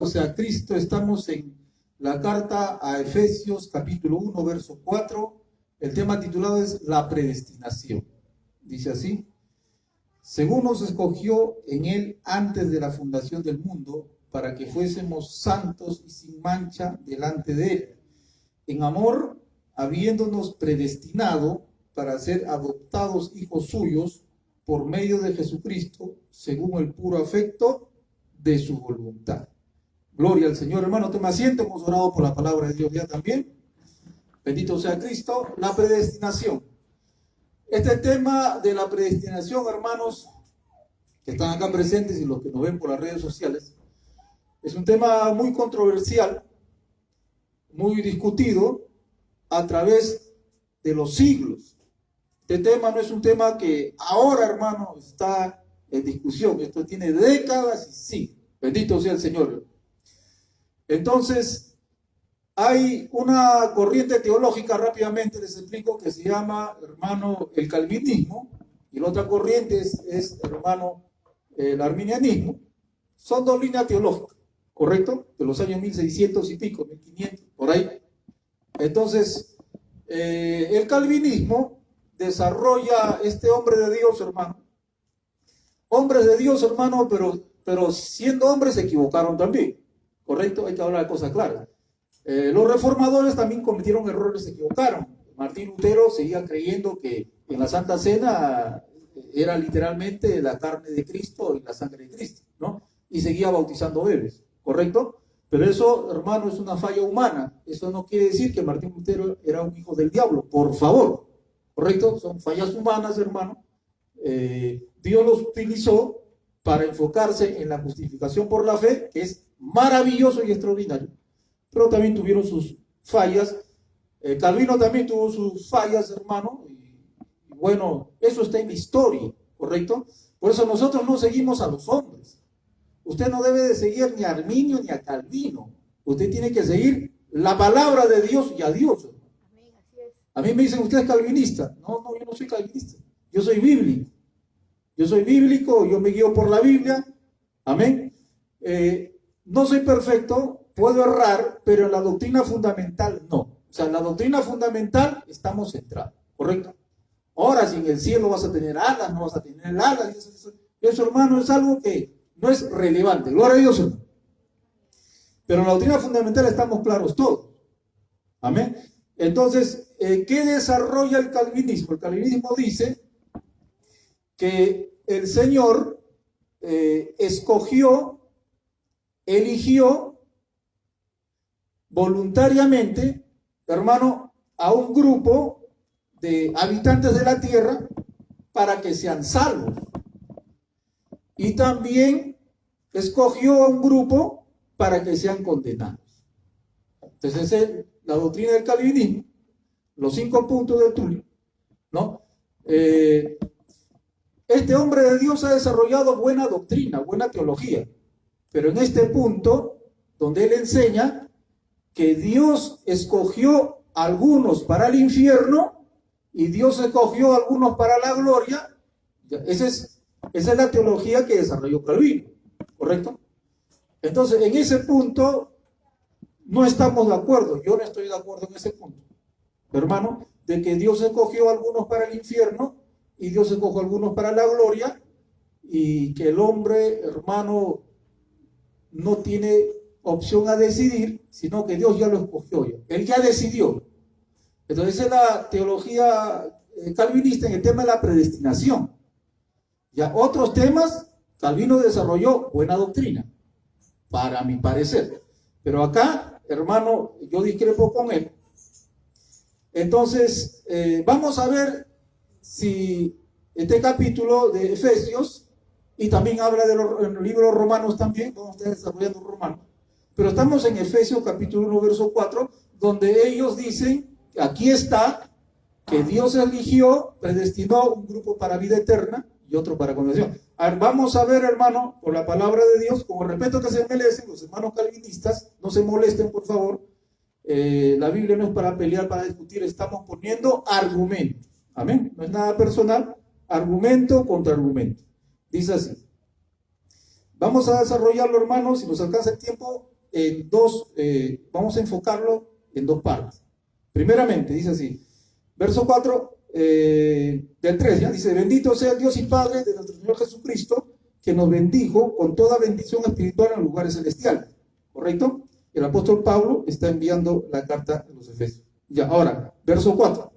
sea Cristo. Estamos en la carta a Efesios, capítulo 1, verso 4. El tema titulado es la predestinación. Dice así: según nos escogió en Él antes de la fundación del mundo, para que fuésemos santos y sin mancha delante de Él, en amor, habiéndonos predestinado para ser adoptados hijos suyos por medio de Jesucristo, según el puro afecto de su voluntad. Gloria al Señor. Hermano, toma asiento. Hemos orado por la palabra de Dios ya también. Bendito sea Cristo. La predestinación. Este tema de la predestinación, hermanos, que están acá presentes y los que nos ven por las redes sociales, es un tema muy controversial, muy discutido a través de los siglos. Este tema no es un tema que ahora, hermano, está en discusión. Esto tiene décadas y siglos. Bendito sea el Señor. Entonces, hay una corriente teológica, rápidamente les explico, que se llama, hermano, el calvinismo, y la otra corriente es hermano, el arminianismo. Son dos líneas teológicas, ¿correcto? De los años 1600 y pico, 1500, por ahí. Entonces, el calvinismo desarrolla este hombre de Dios, hermano. Hombres de Dios, hermano, pero siendo hombres se equivocaron también, ¿correcto? Hay que hablar de cosas claras. Los reformadores también cometieron errores, se equivocaron. Martín Lutero seguía creyendo que en la Santa Cena era literalmente la carne de Cristo y la sangre de Cristo, ¿no? Y seguía bautizando bebés, ¿correcto? Pero eso, hermano, es una falla humana. Eso no quiere decir que Martín Lutero era un hijo del diablo, por favor, ¿correcto? Son fallas humanas, hermano. Dios los utilizó para enfocarse en la justificación por la fe, que es maravilloso y extraordinario, pero también tuvieron sus fallas. Calvino también tuvo sus fallas, hermano, y bueno, eso está en la historia, ¿correcto? Por eso nosotros no seguimos a los hombres. Usted no debe de seguir ni a Arminio ni a Calvino. Usted tiene que seguir la palabra de Dios y a Dios. A mí me dicen, ¿usted es calvinista? No, yo no soy calvinista. Yo soy bíblico. Yo soy bíblico, yo me guío por la Biblia. Amén. No soy perfecto, puedo errar, pero en la doctrina fundamental no. O sea, en la doctrina fundamental estamos centrados, ¿correcto? Ahora, si en el cielo vas a tener alas, no vas a tener alas, eso, hermano, es algo que no es relevante. Gloria a Dios, hermano. Pero en la doctrina fundamental estamos claros todos. Amén. Entonces, ¿qué desarrolla el calvinismo? El calvinismo dice que el Señor eligió voluntariamente, hermano, a un grupo de habitantes de la tierra para que sean salvos. Y también escogió a un grupo para que sean condenados. Entonces, esa es la doctrina del calvinismo, los 5 puntos de Tulio, ¿no? Este hombre de Dios ha desarrollado buena doctrina, buena teología, pero en este punto, donde él enseña que Dios escogió a algunos para el infierno y Dios escogió a algunos para la gloria, esa es la teología que desarrolló Calvino, ¿correcto? Entonces, en ese punto no estamos de acuerdo. Yo no estoy de acuerdo en ese punto, hermano, de que Dios escogió a algunos para el infierno y Dios escogió a algunos para la gloria, y que el hombre, hermano, no tiene opción a decidir, sino que Dios ya lo escogió. Él ya decidió. Entonces, esa es la teología calvinista en el tema de la predestinación. Ya otros temas, Calvino desarrolló buena doctrina, para mi parecer. Pero acá, hermano, yo discrepo con él. Entonces, vamos a ver si este capítulo de Efesios, y también habla en los libros romanos también, vamos a estar desarrollando romanos, pero estamos en Efesios capítulo 1, verso 4, donde ellos dicen, aquí está, que Dios eligió, predestinó un grupo para vida eterna y otro para condenación. A ver, vamos a ver, hermano, por la palabra de Dios, con el respeto que se merecen los hermanos calvinistas, no se molesten, por favor. La Biblia no es para pelear, para discutir, estamos poniendo argumentos. Amén. No es nada personal, argumento contra argumento. Dice así. Vamos a desarrollarlo, hermanos, si nos alcanza el tiempo, en dos, vamos a enfocarlo en dos partes. Primeramente, dice así, verso 4 del 3, ¿ya? Dice, bendito sea el Dios y Padre de nuestro Señor Jesucristo, que nos bendijo con toda bendición espiritual en los lugares celestiales. ¿Correcto? El apóstol Pablo está enviando la carta a los Efesios. Ya, ahora, verso 4.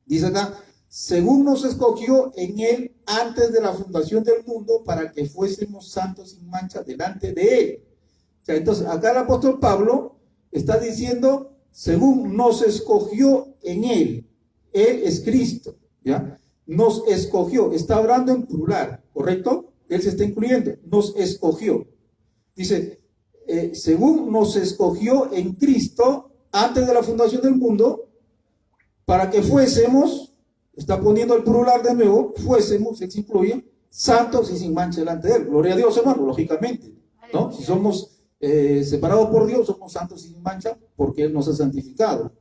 Dice acá, según nos escogió en él antes de la fundación del mundo para que fuésemos santos sin mancha delante de él. O sea, entonces, acá el apóstol Pablo está diciendo, según nos escogió en él es Cristo, ¿ya? Nos escogió, está hablando en plural, ¿correcto? Él se está incluyendo, nos escogió. Dice, según nos escogió en Cristo antes de la fundación del mundo, para que fuésemos, está poniendo el plural de nuevo, fuésemos, se incluye, santos y sin mancha delante de él. Gloria a Dios, hermano, lógicamente, ¿no? Si somos separados por Dios, somos santos y sin mancha, porque él nos ha santificado,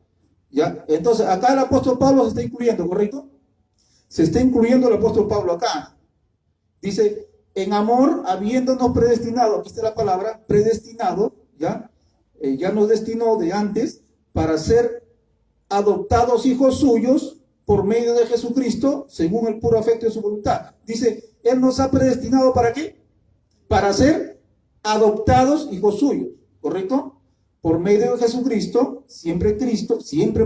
¿ya? Entonces, acá el apóstol Pablo se está incluyendo, ¿correcto? Se está incluyendo el apóstol Pablo acá. Dice, en amor, habiéndonos predestinado, aquí está la palabra, predestinado, ¿ya? Ya nos destinó de antes para ser adoptados hijos suyos por medio de Jesucristo, según el puro afecto de su voluntad. Dice, él nos ha predestinado ¿para qué? Para ser adoptados hijos suyos, ¿correcto? Por medio de Jesucristo, siempre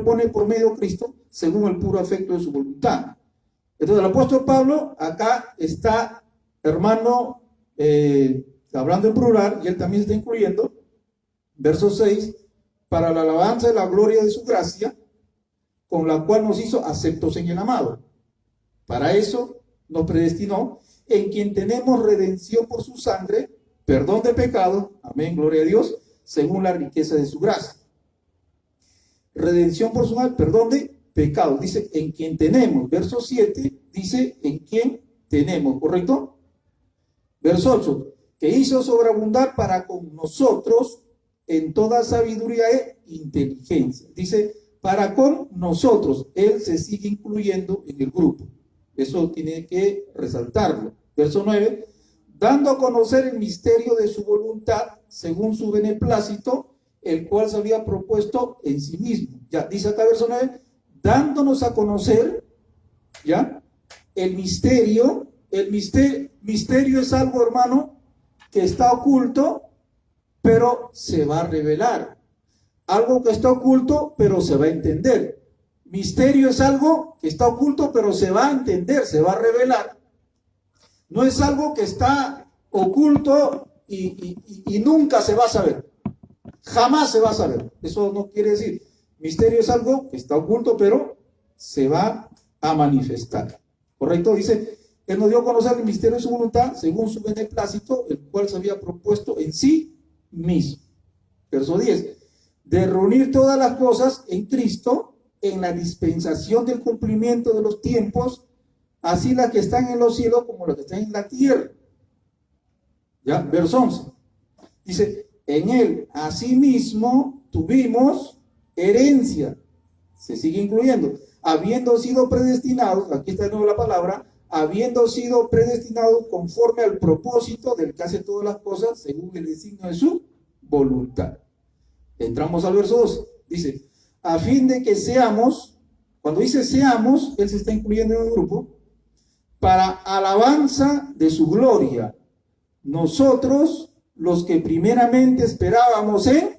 pone por medio de Cristo, según el puro afecto de su voluntad. Entonces el apóstol Pablo acá está, hermano, hablando en plural, y él también está incluyendo, verso 6, para la alabanza de la gloria de su gracia, con la cual nos hizo aceptos en el amado. Para eso nos predestinó, en quien tenemos redención por su sangre, perdón de pecado, amén, gloria a Dios, según la riqueza de su gracia. Redención por su sangre, perdón de pecado, dice, en quien tenemos. Verso 7 dice, en quien tenemos, ¿correcto? Verso 8, que hizo sobreabundar para con nosotros en toda sabiduría e inteligencia. Dice, para con nosotros, él se sigue incluyendo en el grupo. Eso tiene que resaltarlo. Verso 9, dando a conocer el misterio de su voluntad, según su beneplácito, el cual se había propuesto en sí mismo. Ya, dice acá verso 9, dándonos a conocer, ya, el misterio es algo, hermano, que está oculto, pero se va a revelar. Algo que está oculto, pero se va a entender. Misterio es algo que está oculto, pero se va a entender, se va a revelar. No es algo que está oculto y nunca se va a saber. Jamás se va a saber. Eso no quiere decir. Misterio es algo que está oculto, pero se va a manifestar. ¿Correcto? Dice, él nos dio a conocer el misterio de su voluntad, según su beneplácito, el cual se había propuesto en sí mismo. Verso 10. De reunir todas las cosas en Cristo, en la dispensación del cumplimiento de los tiempos, así las que están en los cielos como las que están en la tierra. Ya, verso 11. Dice, en él asimismo tuvimos herencia. Se sigue incluyendo. Habiendo sido predestinados, aquí está de nuevo la palabra, habiendo sido predestinados conforme al propósito del que hace todas las cosas según el designio de su voluntad. Entramos al verso 12. Dice, a fin de que seamos, cuando dice seamos, él se está incluyendo en el grupo, para alabanza de su gloria, nosotros los que primeramente esperábamos en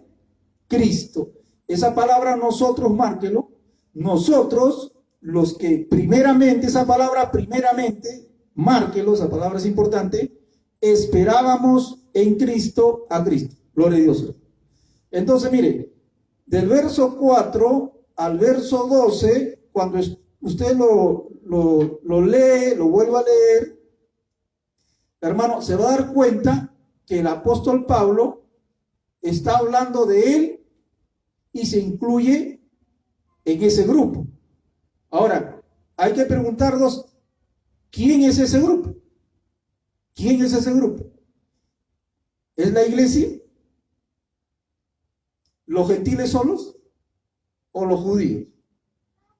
Cristo. Esa palabra nosotros, márquelo, nosotros los que primeramente, esa palabra primeramente, márquelo, esa palabra es importante, esperábamos en Cristo a Cristo. Gloria a Dios. Entonces, mire, del verso 4 al verso 12, cuando usted lo lee, lo vuelva a leer, hermano, se va a dar cuenta que el apóstol Pablo está hablando de él y se incluye en ese grupo. Ahora, hay que preguntarnos, ¿quién es ese grupo? ¿Quién es ese grupo? ¿Es la iglesia? ¿Los gentiles solos o los judíos?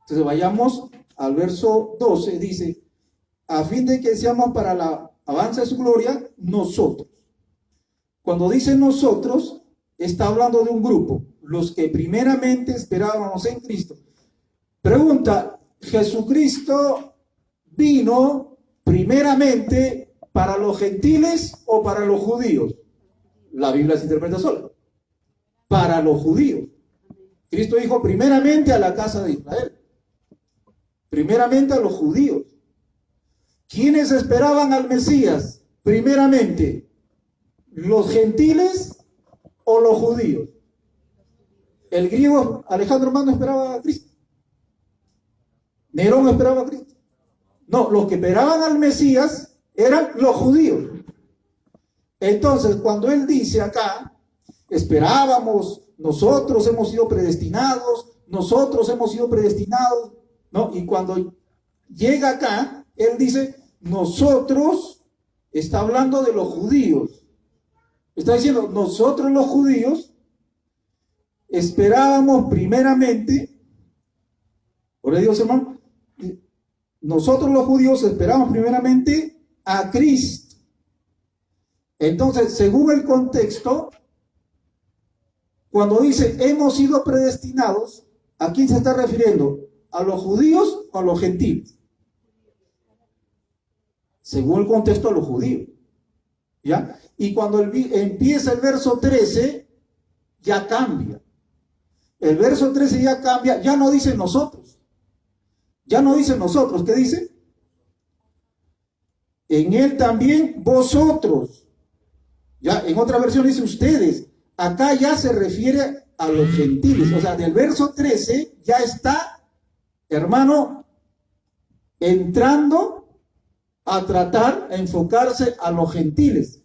Entonces vayamos al verso 12, dice, a fin de que seamos para la alabanza de su gloria, nosotros. Cuando dice nosotros, está hablando de un grupo, los que primeramente esperábamos en Cristo. Pregunta, ¿Jesucristo vino primeramente para los gentiles o para los judíos? La Biblia se interpreta sola. Para los judíos. Cristo dijo primeramente a la casa de Israel. Primeramente a los judíos. ¿Quiénes esperaban al Mesías? Primeramente, ¿los gentiles o los judíos? El griego Alejandro Magno esperaba a Cristo. Nerón esperaba a Cristo. No, los que esperaban al Mesías eran los judíos. Entonces, cuando él dice acá, esperábamos, nosotros hemos sido predestinados, ¿no? Y cuando llega acá, él dice, nosotros, está hablando de los judíos. Está diciendo, nosotros los judíos esperábamos primeramente, por Dios hermano, nosotros los judíos esperábamos primeramente a Cristo. Entonces, según el contexto, cuando dice hemos sido predestinados, ¿a quién se está refiriendo? ¿A los judíos o a los gentiles? Según el contexto, a los judíos. ¿Ya? Y cuando empieza el verso 13, ya cambia. El verso 13 ya cambia, ya no dice nosotros. Ya no dice nosotros, ¿qué dice? En él también vosotros. Ya, en otra versión dice ustedes. Acá ya se refiere a los gentiles. O sea, del verso 13 ya está, hermano, entrando a tratar, a enfocarse a los gentiles.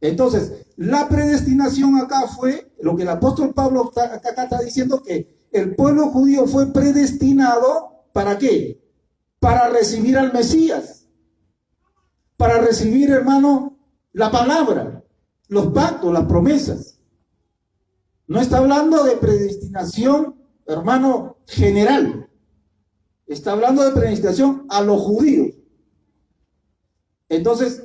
Entonces, la predestinación acá fue, lo que el apóstol Pablo acá está diciendo, que el pueblo judío fue predestinado, ¿para qué? Para recibir al Mesías. Para recibir, hermano, la palabra, los pactos, las promesas. No está hablando de predestinación, hermano, general. Está hablando de predestinación a los judíos. Entonces,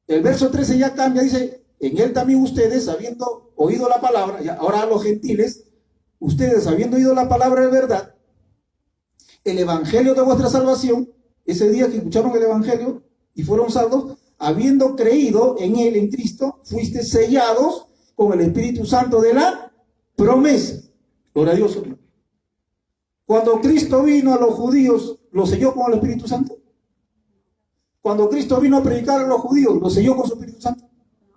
el verso 13 ya cambia, dice, en él también ustedes, habiendo oído la palabra, ya, ahora a los gentiles, ustedes habiendo oído la palabra de verdad, el evangelio de vuestra salvación, ese día que escucharon el evangelio y fueron salvos, habiendo creído en él, en Cristo, fuiste sellados con el Espíritu Santo de la promesa. Gloria a Dios. Cuando Cristo vino a los judíos, ¿lo selló con el Espíritu Santo? Cuando Cristo vino a predicar a los judíos, ¿lo selló con su Espíritu Santo?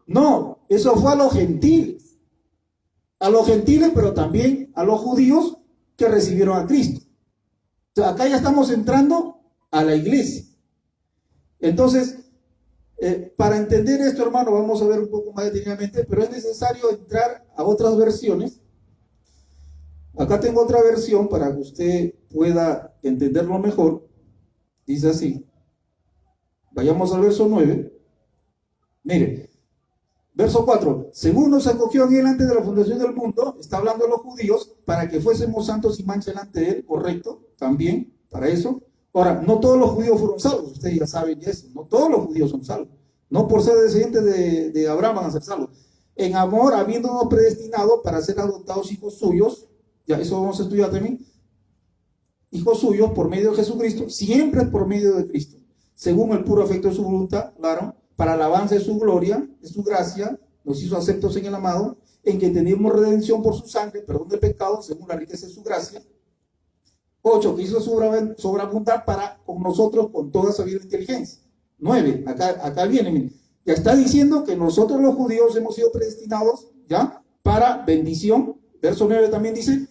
No, eso fue a los gentiles. A los gentiles, pero también a los judíos que recibieron a Cristo. Entonces, acá ya estamos entrando a la iglesia. Entonces, para entender esto, hermano, vamos a ver un poco más detenidamente, pero es necesario entrar a otras versiones. Acá tengo otra versión para que usted pueda entenderlo mejor. Dice así. Vayamos al verso 9. Mire, verso 4. Según nos acogió en él antes de la fundación del mundo, está hablando de los judíos, para que fuésemos santos y mancha delante de él, correcto, también, para eso. Ahora, no todos los judíos fueron salvos, ustedes ya saben eso, no todos los judíos son salvos. No por ser descendientes de Abraham van a ser salvos. En amor, habiéndonos predestinado para ser adoptados hijos suyos, ya eso vamos a estudiar también, hijos suyos por medio de Jesucristo, siempre por medio de Cristo, según el puro afecto de su voluntad, claro, para alabanza de su gloria, de su gracia, nos hizo aceptos en el amado, en que tenemos redención por su sangre, perdón de pecados, según la riqueza de su gracia. 8, que hizo sobreabundar para con nosotros con toda sabiduría e inteligencia. 9, acá viene, miren, ya está diciendo que nosotros los judíos hemos sido predestinados, ¿ya? Para bendición. Verso 9 también dice,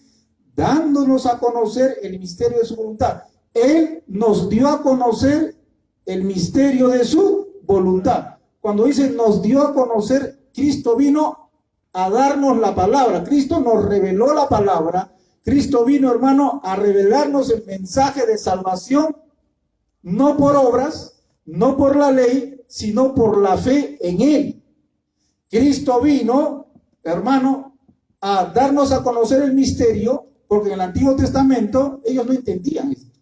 dándonos a conocer el misterio de su voluntad. Él nos dio a conocer el misterio de su voluntad. Cuando dice nos dio a conocer, Cristo vino a darnos la palabra. Cristo nos reveló la palabra. Cristo vino, hermano, a revelarnos el mensaje de salvación, no por obras, no por la ley, sino por la fe en él. Cristo vino, hermano, a darnos a conocer el misterio, porque en el Antiguo Testamento ellos no entendían esto.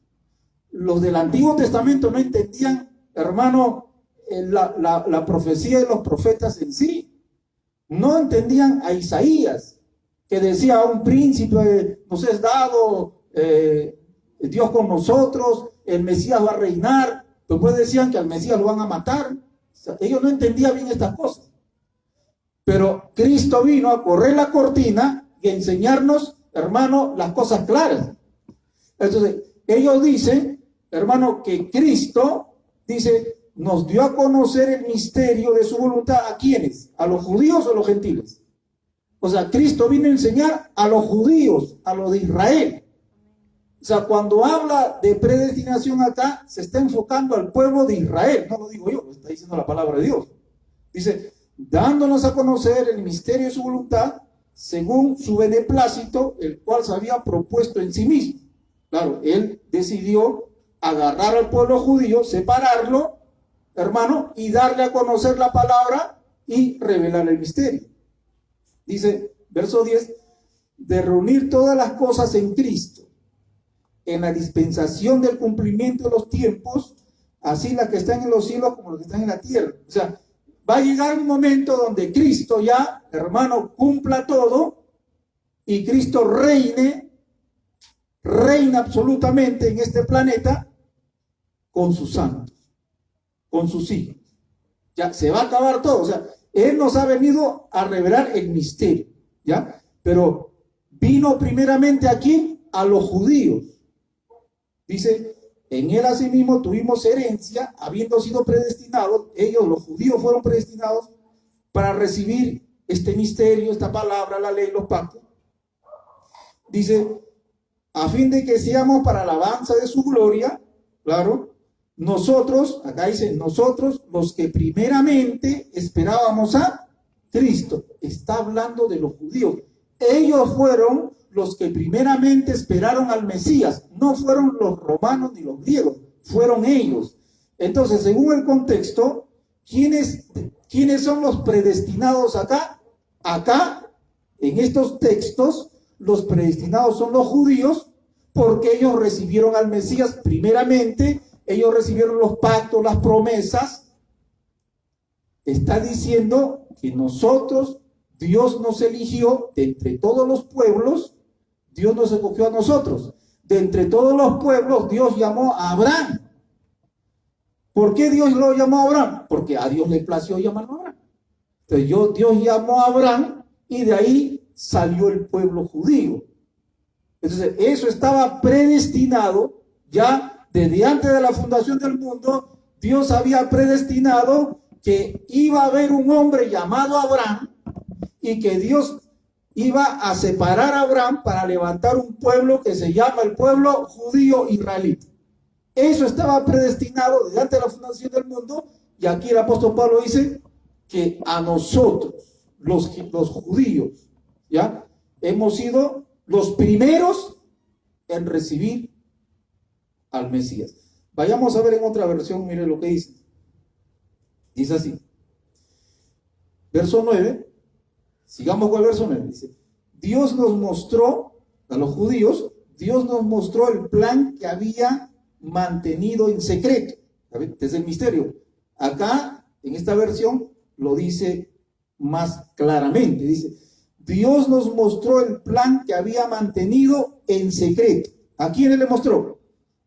Los del Antiguo Testamento no entendían, hermano, la profecía de los profetas en sí. No entendían a Isaías, que decía: un príncipe nos es dado, Dios con nosotros, el Mesías va a reinar. Después decían que al Mesías lo van a matar. O sea, ellos no entendían bien estas cosas. Pero Cristo vino a correr la cortina y a enseñarnos, hermano, las cosas claras. Entonces, ellos dicen, hermano, que Cristo, dice, nos dio a conocer el misterio de su voluntad. ¿A quiénes? ¿A los judíos o a los gentiles? O sea, Cristo vino a enseñar a los judíos, a los de Israel. O sea, cuando habla de predestinación acá, se está enfocando al pueblo de Israel. No lo digo yo, lo está diciendo la palabra de Dios. Dice, dándonos a conocer el misterio de su voluntad, según su beneplácito, el cual se había propuesto en sí mismo. Claro, él decidió agarrar al pueblo judío, separarlo, hermano, y darle a conocer la palabra y revelar el misterio. Dice, verso 10, de reunir todas las cosas en Cristo, en la dispensación del cumplimiento de los tiempos, así las que están en los cielos como las que están en la tierra. O sea, va a llegar un momento donde Cristo ya, hermano, cumpla todo y Cristo reina absolutamente en este planeta con sus santos, con sus hijos. Ya se va a acabar todo. O sea, Él nos ha venido a revelar el misterio, ¿ya? Pero vino primeramente aquí a los judíos. Dice, en Él asimismo tuvimos herencia, habiendo sido predestinados, ellos, los judíos, fueron predestinados para recibir este misterio, esta palabra, la ley, los pactos. Dice, a fin de que seamos para alabanza de su gloria, claro, nosotros, acá dice, nosotros los que primeramente esperábamos a Cristo. Está hablando de los judíos. Ellos fueron los que primeramente esperaron al Mesías. No fueron los romanos ni los griegos, fueron ellos. Entonces, según el contexto, ¿quiénes son los predestinados acá? Acá, en estos textos, los predestinados son los judíos, porque ellos recibieron al Mesías primeramente. Ellos recibieron los pactos, las promesas. Está diciendo que nosotros, Dios nos eligió de entre todos los pueblos, Dios nos escogió a nosotros. De entre todos los pueblos, Dios llamó a Abraham. ¿Por qué Dios lo llamó a Abraham? Porque a Dios le plació llamarlo a Abraham. Entonces Dios llamó a Abraham y de ahí salió el pueblo judío. Entonces eso estaba predestinado ya. Desde antes de la fundación del mundo, Dios había predestinado que iba a haber un hombre llamado Abraham y que Dios iba a separar a Abraham para levantar un pueblo que se llama el pueblo judío israelita. Eso estaba predestinado desde antes de la fundación del mundo, y aquí el apóstol Pablo dice que a nosotros, los judíos, ¿ya? Hemos sido los primeros en recibir al Mesías. Vayamos a ver en otra versión, mire lo que dice. Dice así. Verso 9. Sigamos con el verso 9. Dice, Dios nos mostró, a los judíos, Dios nos mostró el plan que había mantenido en secreto. Este es el misterio. Acá, en esta versión, lo dice más claramente. Dice, Dios nos mostró el plan que había mantenido en secreto. ¿A quién le mostró?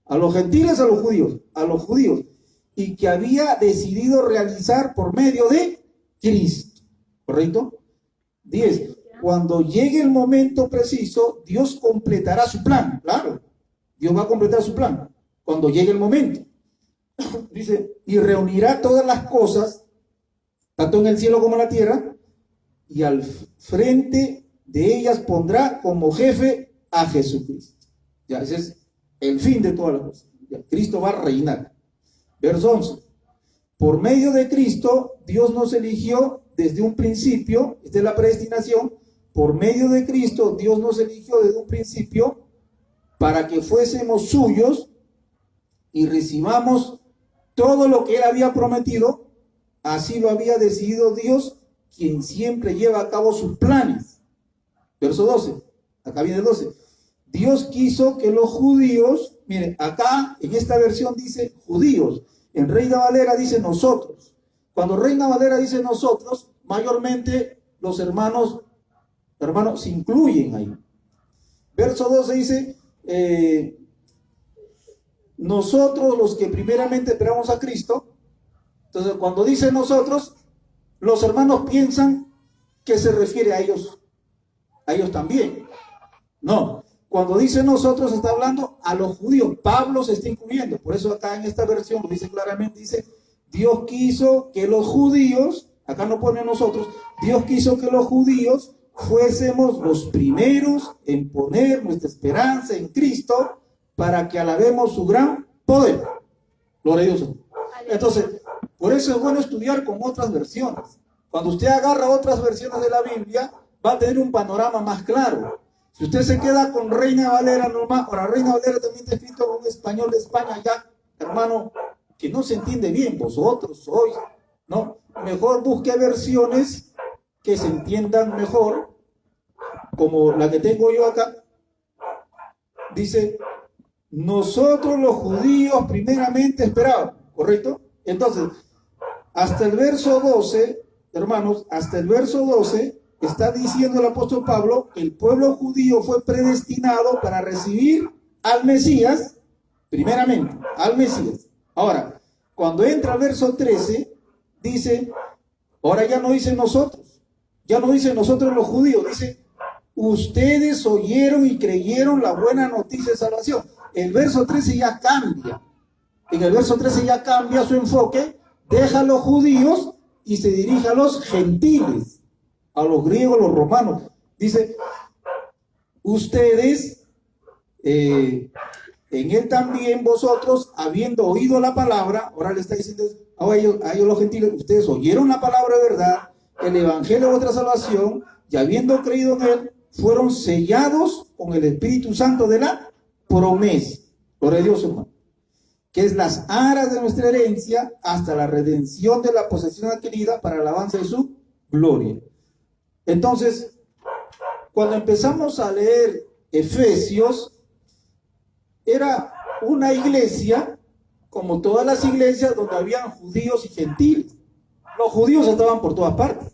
A los gentiles, a los judíos, y que había decidido realizar por medio de Cristo. ¿Correcto? 10. Cuando llegue el momento preciso, Dios completará su plan. Claro, Dios va a completar su plan cuando llegue el momento. Dice, y reunirá todas las cosas, tanto en el cielo como en la tierra, y al frente de ellas pondrá como jefe a Jesucristo. Ya, ese es el fin de todas las cosas. Ya, Cristo va a reinar. Verso 11. Por medio de Cristo, Dios nos eligió desde un principio, esta es la predestinación. Por medio de Cristo, Dios nos eligió desde un principio para que fuésemos suyos y recibamos todo lo que Él había prometido. Así lo había decidido Dios, quien siempre lleva a cabo sus planes. Verso 12. Acá viene el 12. Dios quiso que los judíos, miren, acá en esta versión dice judíos, en Reina Valera dice nosotros. Cuando Reina Valera dice nosotros, mayormente los hermanos se incluyen ahí. Verso 12 dice, nosotros los que primeramente esperamos a Cristo. Entonces, cuando dice nosotros, los hermanos piensan que se refiere a ellos también. No, cuando dice nosotros está hablando a los judíos. Pablo se está incluyendo. Por eso acá en esta versión lo dice claramente, dice, Dios quiso que los judíos, acá no pone nosotros, Dios quiso que los judíos fuésemos los primeros en poner nuestra esperanza en Cristo para que alabemos su gran poder. Gloria a Dios. Entonces, por eso es bueno estudiar con otras versiones. Cuando usted agarra otras versiones de la Biblia, va a tener un panorama más claro. Si usted se queda con Reina Valera normal, ahora Reina Valera también está escrito en un español de España, ya, hermano, que no se entiende bien, vosotros hoy, ¿no? Mejor busque versiones que se entiendan mejor, como la que tengo yo acá. Dice, nosotros los judíos primeramente esperábamos, ¿correcto? Entonces, hasta el verso 12, hermanos, hasta el verso 12, está diciendo el apóstol Pablo que el pueblo judío fue predestinado para recibir al Mesías, primeramente, al Mesías. Ahora, cuando entra al verso 13, dice, ahora ya no dice nosotros los judíos, dice, ustedes oyeron y creyeron la buena noticia de salvación. El verso 13 ya cambia. En el verso 13 ya cambia su enfoque, deja a los judíos y se dirige a los gentiles, a los griegos, los romanos. Dice, ustedes, en él también vosotros, habiendo oído la palabra, ahora le está diciendo a ellos los gentiles, ustedes oyeron la palabra de verdad, el evangelio de vuestra salvación, y habiendo creído en él, fueron sellados con el Espíritu Santo de la promesa. Gloria a Dios, hermano. Que es las aras de nuestra herencia hasta la redención de la posesión adquirida para la alabanza de su gloria. Entonces, cuando empezamos a leer Efesios, era una iglesia, como todas las iglesias, donde habían judíos y gentiles. Los judíos estaban por todas partes.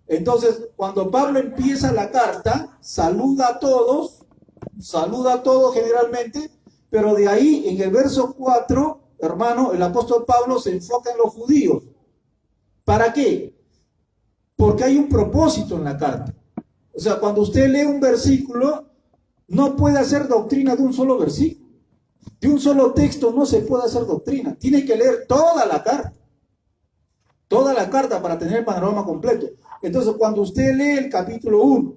Entonces, cuando Pablo empieza la carta, saluda a todos generalmente, pero de ahí, en el verso 4, hermano, el apóstol Pablo se enfoca en los judíos. ¿Para qué? Porque hay un propósito en la carta. O sea, cuando usted lee un versículo, no puede hacer doctrina de un solo versículo. De un solo texto no se puede hacer doctrina. Tiene que leer toda la carta. Toda la carta para tener el panorama completo. Entonces, cuando usted lee el capítulo 1,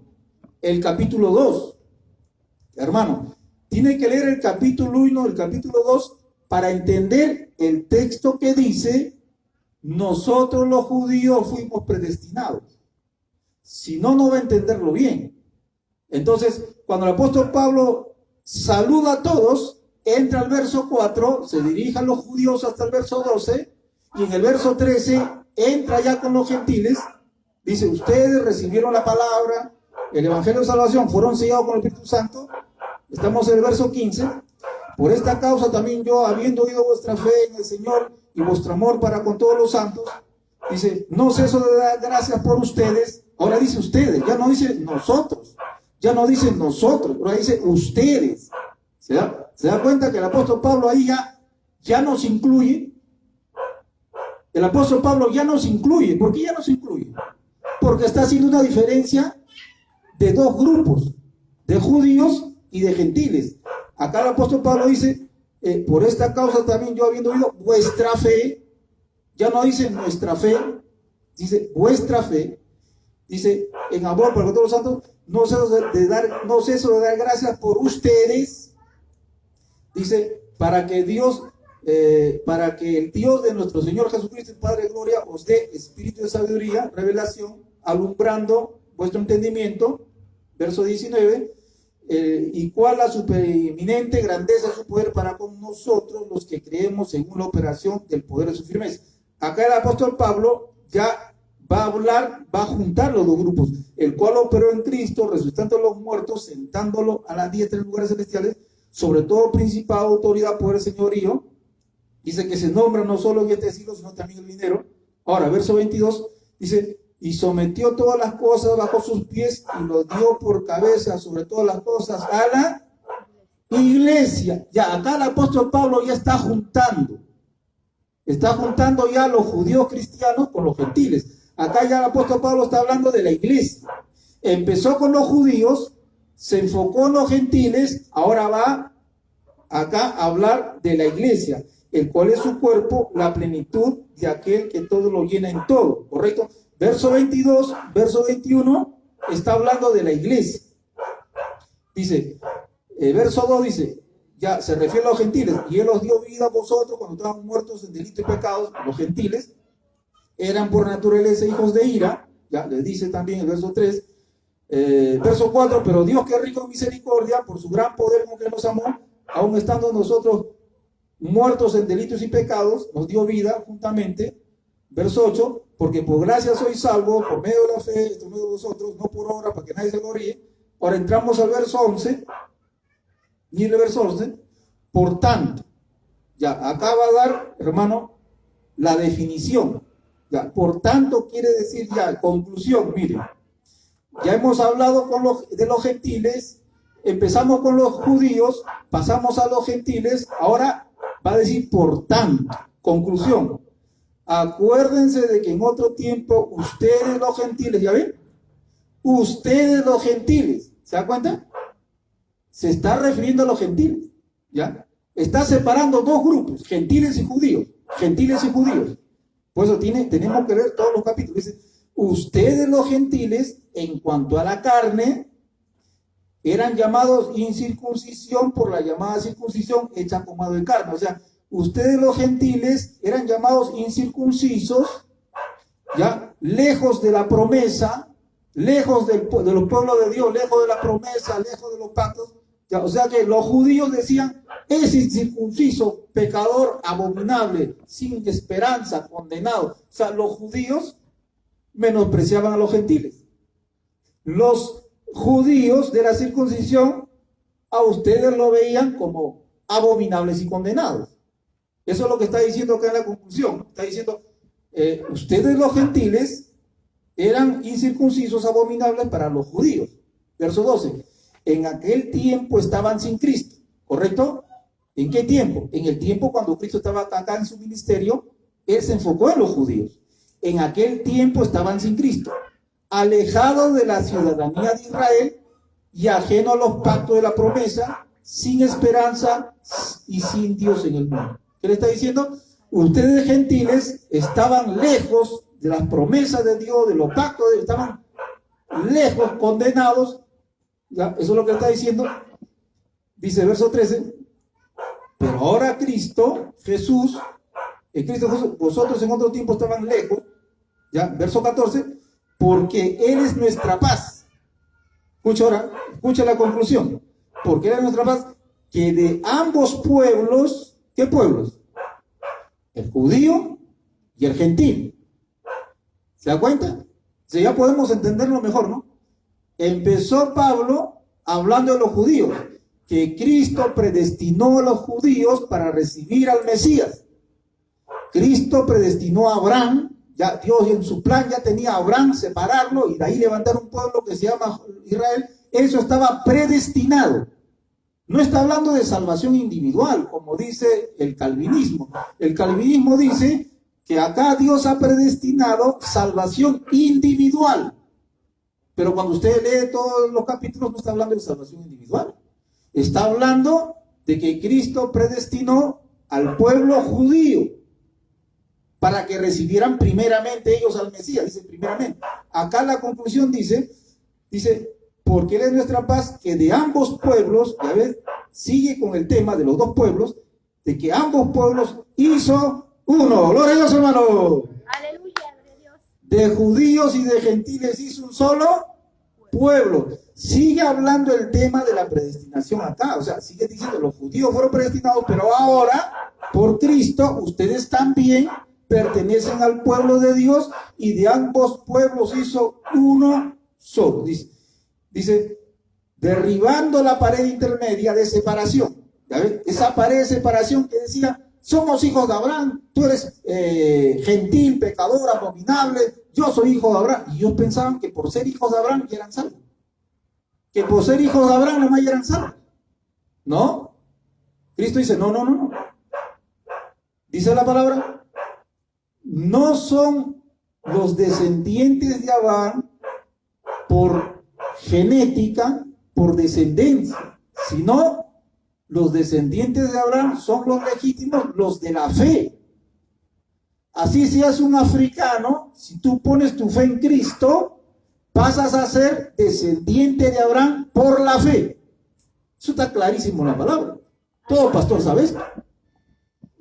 el capítulo 2, hermano, tiene que leer el capítulo 1, el capítulo 2, para entender el texto que dice, nosotros los judíos fuimos predestinados. Si no, no va a entenderlo bien. Entonces, cuando el apóstol Pablo saluda a todos, entra al verso 4, se dirige a los judíos hasta el verso 12, y en el verso 13 entra ya con los gentiles, dice, ustedes recibieron la palabra, el evangelio de salvación, fueron sellados con el Espíritu Santo. Estamos en el verso 15. Por esta causa también yo, habiendo oído vuestra fe en el Señor y vuestro amor para con todos los santos, dice, no ceso de dar gracias por ustedes. Ahora dice ustedes, ya no dice nosotros, ahora dice ustedes. ¿Se da cuenta que el apóstol Pablo ahí ya nos incluye? El apóstol Pablo ya nos incluye. ¿Por qué ya nos incluye? Porque está haciendo una diferencia de dos grupos, de judíos y de gentiles. Acá el apóstol Pablo dice, por esta causa también yo habiendo oído vuestra fe, ya no dice nuestra fe, dice vuestra fe, dice en amor para todos los santos, no ceso de dar gracias por ustedes, dice, para que el Dios de nuestro Señor Jesucristo, el Padre de Gloria, os dé espíritu de sabiduría, revelación, alumbrando vuestro entendimiento, verso 19, y cuál la supereminente grandeza de su poder para con nosotros los que creemos según la operación del poder de su firmeza. Acá el apóstol Pablo ya va a juntar los dos grupos, el cual operó en Cristo, resucitando a los muertos, sentándolo a la diestra en lugares celestiales, sobre todo principado, autoridad, poder, señorío. Dice que se nombra no solo en este siglo, sino también en el venidero. Ahora, verso 22, dice, y sometió todas las cosas bajo sus pies y lo dio por cabeza sobre todas las cosas a la iglesia. Ya, acá el apóstol Pablo ya está juntando ya a los judíos cristianos con los gentiles. Acá ya el apóstol Pablo está hablando de la iglesia. Empezó con los judíos, se enfocó en los gentiles, ahora va acá a hablar de la iglesia, el cual es su cuerpo, la plenitud de aquel que todo lo llena en todo, ¿correcto? Verso 22, verso 21, está hablando de la iglesia. Dice, verso 2 dice, ya se refiere a los gentiles, y él os dio vida a vosotros cuando estaban muertos en delitos y pecados. Los gentiles eran por naturaleza hijos de ira, ya les dice también el verso 3, verso 4, pero Dios que es rico en misericordia, por su gran poder con que nos amó, aun estando nosotros muertos en delitos y pecados, nos dio vida juntamente. Verso 8, porque por gracia sois salvos, por medio de la fe, esto no de vosotros, no por obra, para que nadie se gloríe. Ahora entramos al verso 11, y el verso 11, por tanto, ya, acá va a dar, hermano, la definición. Ya, por tanto quiere decir ya, conclusión, miren, ya hemos hablado de los gentiles, empezamos con los judíos, pasamos a los gentiles, ahora va a decir por tanto, conclusión. Acuérdense de que en otro tiempo ustedes los gentiles, ¿ya ven? Ustedes los gentiles, ¿se da cuenta? Se está refiriendo a los gentiles, ¿ya? Está separando dos grupos, gentiles y judíos, gentiles y judíos. Por eso tenemos que ver todos los capítulos. Dice, ustedes los gentiles, en cuanto a la carne, eran llamados incircuncisión por la llamada circuncisión hecha con mano de carne. O sea, ustedes los gentiles eran llamados incircuncisos, ya, lejos de la promesa, lejos de los pueblos de Dios, lejos de la promesa, lejos de los pactos. Ya, o sea que los judíos decían, es incircunciso, pecador, abominable, sin esperanza, condenado. O sea, los judíos menospreciaban a los gentiles. Los judíos de la circuncisión a ustedes lo veían como abominables y condenados. Eso es lo que está diciendo acá en la conclusión. Está diciendo, ustedes los gentiles eran incircuncisos, abominables para los judíos. Verso 12. En aquel tiempo estaban sin Cristo, ¿correcto? ¿En qué tiempo? En el tiempo cuando Cristo estaba acá en su ministerio, Él se enfocó en los judíos. En aquel tiempo estaban sin Cristo, alejados de la ciudadanía de Israel y ajenos a los pactos de la promesa, sin esperanza y sin Dios en el mundo. ¿Qué le está diciendo? Ustedes gentiles estaban lejos de las promesas de Dios, de los pactos, estaban lejos, condenados. ¿Ya? Eso es lo que está diciendo. Dice verso 13, pero ahora Cristo Jesús, vosotros en otro tiempo estaban lejos. ¿Ya? Verso 14, porque Él es nuestra paz. Escucha ahora, escucha la conclusión. Porque Él es nuestra paz, que de ambos pueblos, ¿qué pueblos? El judío y el gentil. ¿Se da cuenta? Si ya podemos entenderlo mejor, ¿no? Empezó Pablo hablando de los judíos, que Cristo predestinó a los judíos para recibir al Mesías. Cristo predestinó a Abraham, ya Dios en su plan ya tenía a Abraham, separarlo y de ahí levantar un pueblo que se llama Israel. Eso estaba predestinado. No está hablando de salvación individual, como dice el calvinismo. El calvinismo dice que acá Dios ha predestinado salvación individual. Pero cuando usted lee todos los capítulos, no está hablando de salvación individual. Está hablando de que Cristo predestinó al pueblo judío para que recibieran primeramente ellos al Mesías. Dice primeramente. Acá la conclusión dice, porque Él es nuestra paz, que de ambos pueblos, ya ves, sigue con el tema de los dos pueblos, de que ambos pueblos hizo uno. ¡Gloria a Dios, hermano! Aleluya, gloria a Dios. De judíos y de gentiles hizo un solo pueblo. Sigue hablando el tema de la predestinación acá. O sea, sigue diciendo, los judíos fueron predestinados, pero ahora, por Cristo, ustedes también pertenecen al pueblo de Dios y de ambos pueblos hizo uno solo. Dice, derribando la pared intermedia de separación. ¿Ya ves? Esa pared de separación que decía, somos hijos de Abraham, tú eres gentil, pecador, abominable, yo soy hijo de Abraham. Y ellos pensaban que por ser hijos de Abraham ya eran salvos. Que por ser hijos de Abraham nomás ya eran salvos. ¿No? Cristo dice, no. Dice la palabra, no son los descendientes de Abraham por genética, por descendencia, sino los descendientes de Abraham son los legítimos, los de la fe. Así seas un africano, si tú pones tu fe en Cristo, pasas a ser descendiente de Abraham por la fe. Eso está clarísimo en la palabra. Todo pastor sabe esto.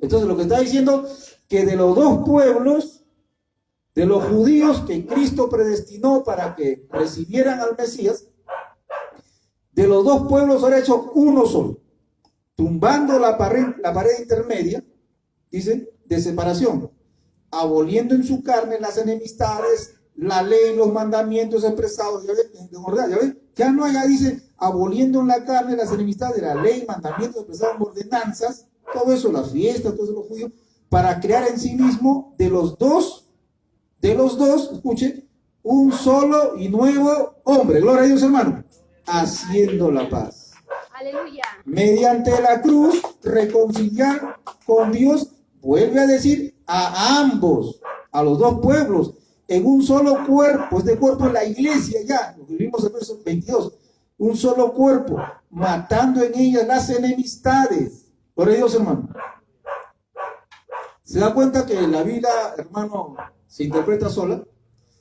Entonces lo que está diciendo, que de los dos pueblos, de los judíos que Cristo predestinó para que recibieran al Mesías, de los dos pueblos ha hecho uno solo, tumbando la pared intermedia, dice, de separación, aboliendo en su carne las enemistades, la ley, los mandamientos expresados, ya no hay, dice, aboliendo en la carne las enemistades de la ley, mandamientos expresados, ordenanzas, todo eso, las fiestas, todo eso, los judíos, para crear en sí mismo de los dos, escuchen, un solo y nuevo hombre, gloria a Dios, hermano, haciendo la paz. Aleluya. Mediante la cruz, reconciliar con Dios, vuelve a decir, a ambos, a los dos pueblos, en un solo cuerpo, este cuerpo es la iglesia ya, lo que vimos en el verso 22, un solo cuerpo, matando en ella las enemistades. Gloria a Dios, hermano. ¿Se da cuenta que la Biblia, hermano, se interpreta sola?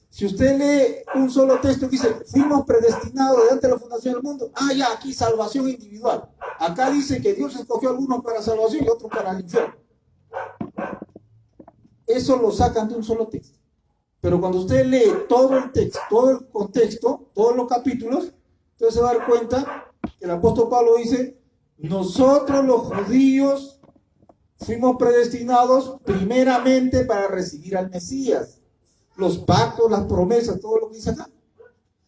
Si usted lee un solo texto que dice, fuimos predestinados desde la fundación del mundo, ya, aquí salvación individual. Acá dice que Dios escogió a algunos para salvación y otros para el infierno. Eso lo sacan de un solo texto. Pero cuando usted lee todo el texto, todo el contexto, todos los capítulos, usted se va a dar cuenta que el apóstol Pablo dice, nosotros los judíos fuimos predestinados primeramente para recibir al Mesías. Los pactos, las promesas, todo lo que dice acá.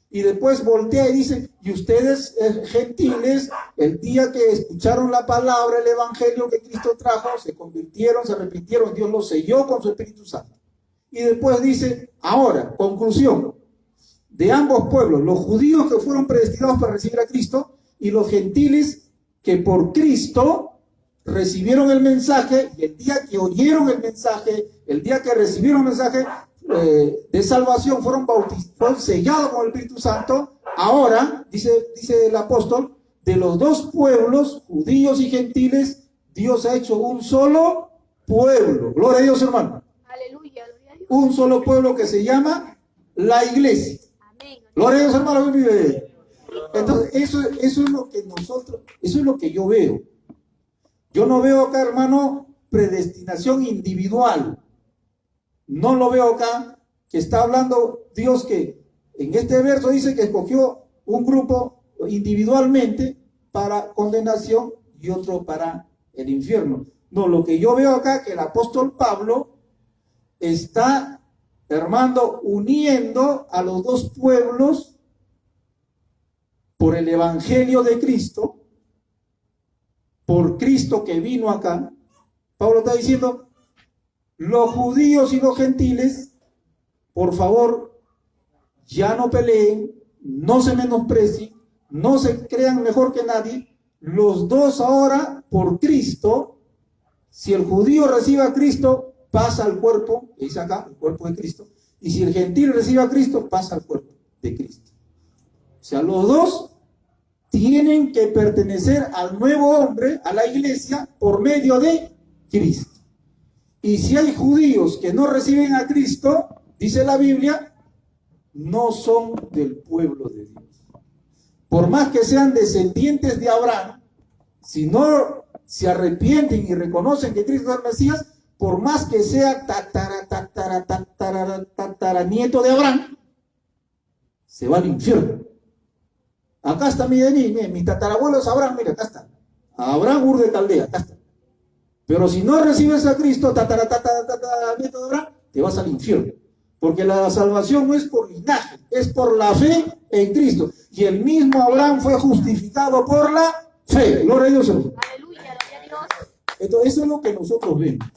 Y después voltea y dice, y ustedes gentiles, el día que escucharon la palabra, el evangelio que Cristo trajo, se convirtieron, se arrepintieron, Dios los selló con su Espíritu Santo. Y después dice, ahora, conclusión, de ambos pueblos, los judíos que fueron predestinados para recibir a Cristo y los gentiles que por Cristo recibieron el mensaje, y el día que oyeron el mensaje, el día que recibieron el mensaje de salvación, fueron bautizados, fueron sellados con el Espíritu Santo. Ahora, dice el apóstol, de los dos pueblos, judíos y gentiles, Dios ha hecho un solo pueblo. Gloria a Dios, hermano. Aleluya, gloria a Dios. Un solo pueblo que se llama la iglesia. Amén. Gloria a Dios, hermano. Entonces, eso es lo que nosotros, eso es lo que yo veo. Yo no veo acá, hermano, predestinación individual. No lo veo acá, que está hablando Dios que en este verso dice que escogió un grupo individualmente para condenación y otro para el infierno. No, lo que yo veo acá que el apóstol Pablo está, hermano, uniendo a los dos pueblos por el evangelio de Cristo, por Cristo que vino acá. Pablo está diciendo, los judíos y los gentiles, por favor, ya no peleen, no se menosprecien, no se crean mejor que nadie. Los dos ahora, por Cristo, si el judío recibe a Cristo, pasa al cuerpo, dice acá, el cuerpo de Cristo, y si el gentil recibe a Cristo, pasa al cuerpo de Cristo. O sea, los dos tienen que pertenecer al nuevo hombre, a la iglesia, por medio de Cristo. Y si hay judíos que no reciben a Cristo, dice la Biblia, no son del pueblo de Dios. Por más que sean descendientes de Abraham, si no se arrepienten y reconocen que Cristo es el Mesías, por más que sea tataranieto de Abraham, se va al infierno. Acá está mi tatarabuelo es Abraham, mira, acá está. Abraham, Ur de Caldea, acá está. Pero si no recibes a Cristo, nieto de Abraham, te vas al infierno. Porque la salvación no es por linaje, es por la fe en Cristo. Y el mismo Abraham fue justificado por la fe. Gloria a Dios. Aleluya, gloria a Dios. Entonces, eso es lo que nosotros vemos.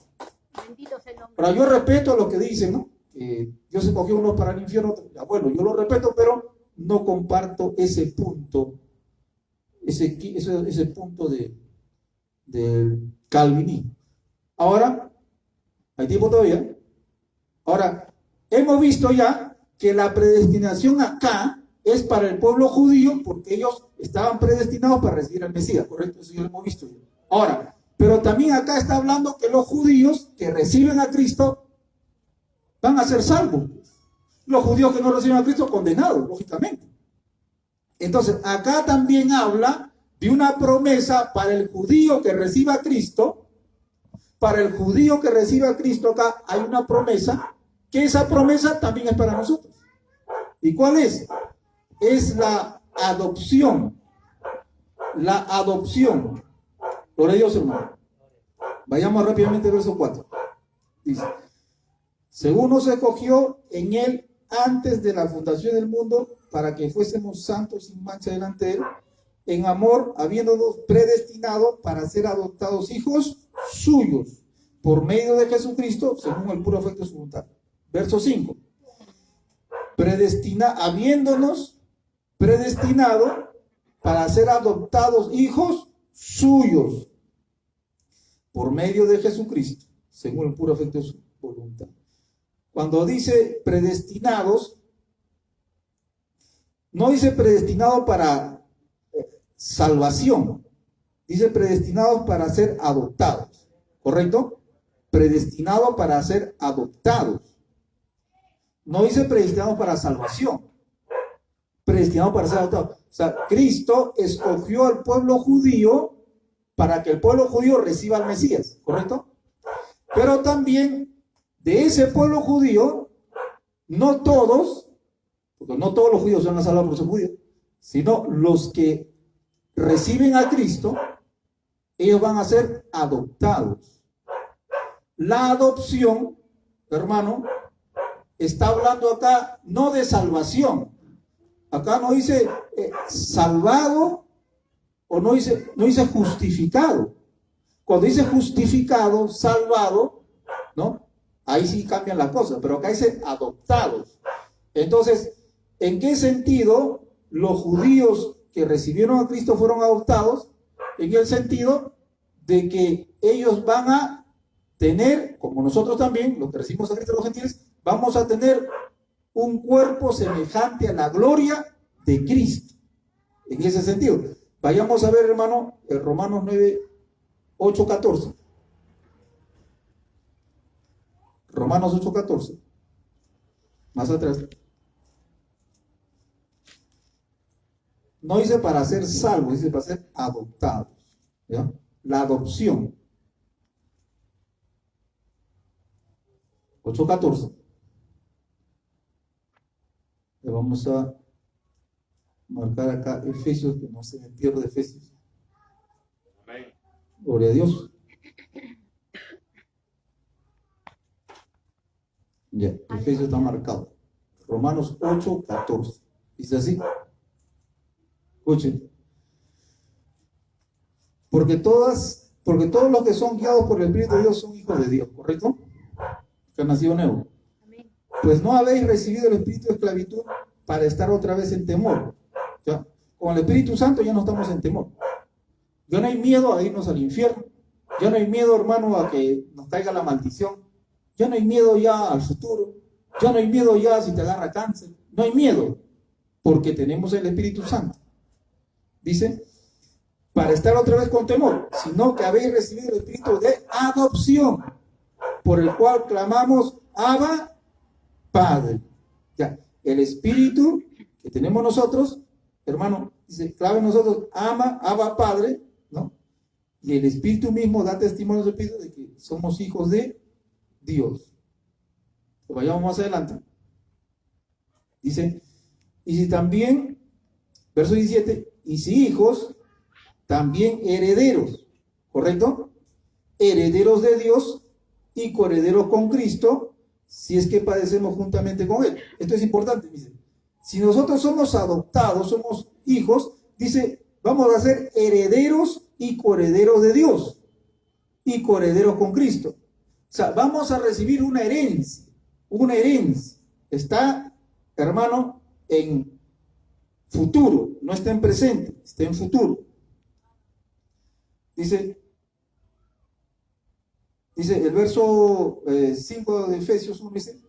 Bendito sea el nombre. Pero yo respeto lo que dicen, ¿no? Dios escogió unos para el infierno. Ya, bueno, yo lo respeto, pero no comparto ese punto, ese punto del calvinismo. Ahora, hay tiempo todavía. Ahora, hemos visto ya que la predestinación acá es para el pueblo judío, porque ellos estaban predestinados para recibir al Mesías, ¿correcto? Eso ya lo hemos visto. Ahora, pero también acá está hablando que los judíos que reciben a Cristo van a ser salvos. Los judíos que no reciben a Cristo, condenados, lógicamente. Entonces, acá también habla de una promesa para el judío que reciba a Cristo. Para el judío que reciba a Cristo, acá hay una promesa, que esa promesa también es para nosotros. ¿Y cuál es? Es la adopción. La adopción. Gloria a Dios, hermano. Vayamos rápidamente al verso 4. Dice: según nos escogió en él antes de la fundación del mundo, para que fuésemos santos sin mancha delante de él, en amor, habiéndonos predestinado para ser adoptados hijos suyos, por medio de Jesucristo, según el puro afecto de su voluntad. Verso 5. Habiéndonos predestinado para ser adoptados hijos suyos, por medio de Jesucristo, según el puro afecto de su voluntad. Cuando dice predestinados, no dice predestinado para salvación, dice predestinados para ser adoptados, ¿correcto? Predestinado para ser adoptados. No dice predestinado para salvación, predestinado para ser adoptados. O sea, Cristo escogió al pueblo judío para que el pueblo judío reciba al Mesías, ¿correcto? Pero también de ese pueblo judío, no todos, porque no todos los judíos se van a salvar por ser judíos, sino los que reciben a Cristo, ellos van a ser adoptados. La adopción, hermano, está hablando acá no de salvación. Acá no dice salvado, o no dice justificado. Cuando dice justificado, salvado, ¿no? Ahí sí cambian las cosas, pero acá dice adoptados. Entonces, ¿en qué sentido los judíos que recibieron a Cristo fueron adoptados? En el sentido de que ellos van a tener, como nosotros también, los que recibimos a Cristo los gentiles, vamos a tener un cuerpo semejante a la gloria de Cristo. En ese sentido, vayamos a ver, hermano, el Romanos 9, 8, 14. Romanos 8, 14. Más atrás. No dice para ser salvos, dice para ser adoptados. ¿Ya? La adopción. 8, 14. Le vamos a marcar acá Efesios, que no se me pierde Efesios. Amén. Gloria a Dios. Ya, Efesios está marcado. Romanos 8, 14. Dice así. Escuchen. Porque todos los que son guiados por el Espíritu de Dios son hijos de Dios, ¿correcto? Que han nacido nuevo. Amén. Pues no habéis recibido el espíritu de esclavitud para estar otra vez en temor. ¿Ya? Con el Espíritu Santo ya no estamos en temor. Ya no hay miedo a irnos al infierno. Ya no hay miedo, hermano, a que nos caiga la maldición. Ya no hay miedo ya al futuro. Ya no hay miedo ya si te agarra cáncer. No hay miedo, porque tenemos el Espíritu Santo. Dice, para estar otra vez con temor, sino que habéis recibido el espíritu de adopción, por el cual clamamos, Abba, Padre. Ya, el espíritu que tenemos nosotros, hermano, dice, clave en nosotros, Abba, Padre, ¿no? Y el espíritu mismo da testimonio del espíritu de que somos hijos de Dios. Pues vayamos más adelante. Dice, y si también, verso 17, y si hijos, también herederos, ¿correcto? Herederos de Dios y coherederos con Cristo, si es que padecemos juntamente con Él. Esto es importante, dice. Si nosotros somos adoptados, somos hijos, dice, vamos a ser herederos y coherederos de Dios y coherederos con Cristo. O sea, vamos a recibir una herencia. una herencia. Está, hermano, en futuro, no está en presente, está en futuro. Dice el verso 5 de Efesios 1, dice,